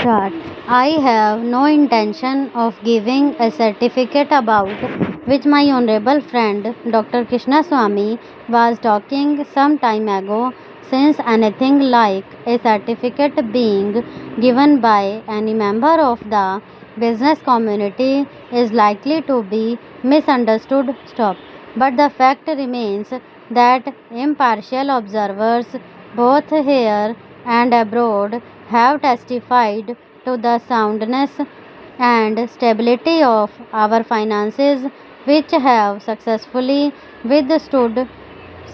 start. I have no intention of giving a certificate about which my honorable friend Dr. Krishna Swami was talking some time ago, since anything like a certificate being given by any member of the business community is likely to be misunderstood. Stop. But the fact remains that impartial observers, both here and abroad, have testified to the soundness and stability of our finances, which have successfully withstood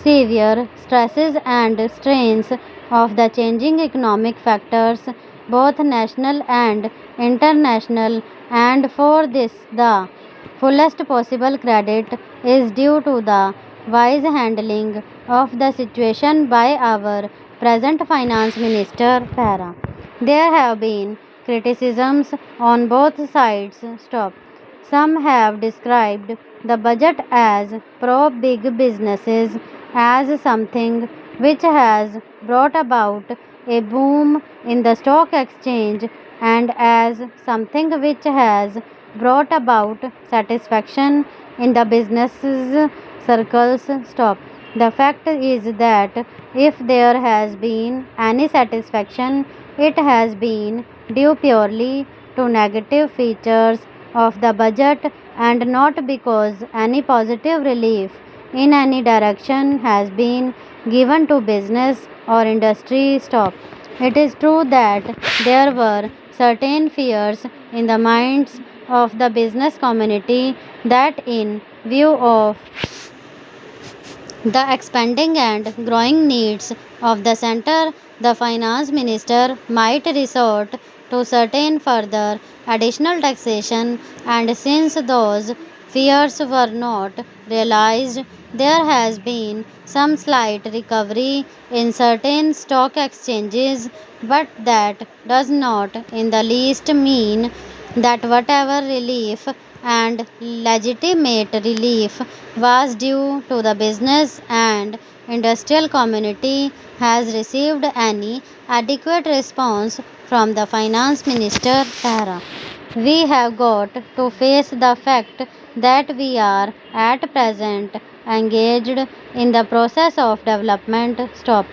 severe stresses and strains of the changing economic factors, both national and international, and for this the fullest possible credit is due to the wise handling of the situation by our present finance minister. Para. There have been criticisms on both sides. Stop. Some have described the budget as pro big businesses, as something which has brought about a boom in the stock exchange, and as something which has brought about satisfaction in the businesses circles. Stop. The fact is that if there has been any satisfaction, it has been due purely to negative features of the budget, and not because any positive relief in any direction has been given to business or industry. Stop. It is true that there were certain fears in the minds of the business community that, in view of the expanding and growing needs of the center, the finance minister might resort to certain further additional taxation, and since those fears were not realized, there has been some slight recovery in certain stock exchanges, but that does not in the least mean that whatever relief and legitimate relief was due to the business and industrial community has received any adequate response from the finance minister. Para. We have got to face the fact that we are at present engaged in the process of development. Stop.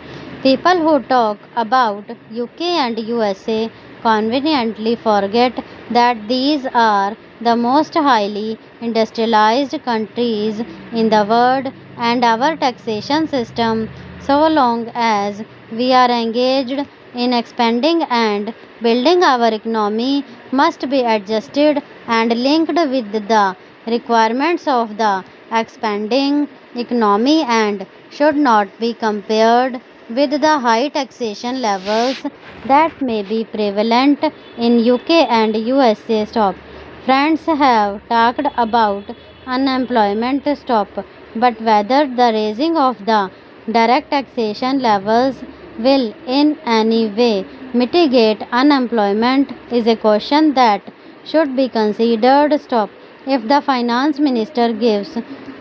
People who talk about UK and USA conveniently forget that these are the most highly industrialized countries in the world, and our taxation system, so long as we are engaged in expanding and building our economy, must be adjusted and linked with the requirements of the expanding economy, and should not be compared with the high taxation levels that may be prevalent in UK and USA. Stop. Friends have talked about unemployment. Stop. But whether the raising of the direct taxation levels will in any way mitigate unemployment is a question that should be considered. Stop. If the finance minister gives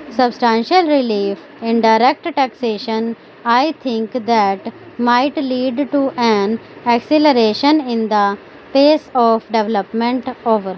substantial relief in direct taxation, I think that might lead to an acceleration in the pace of development. Over.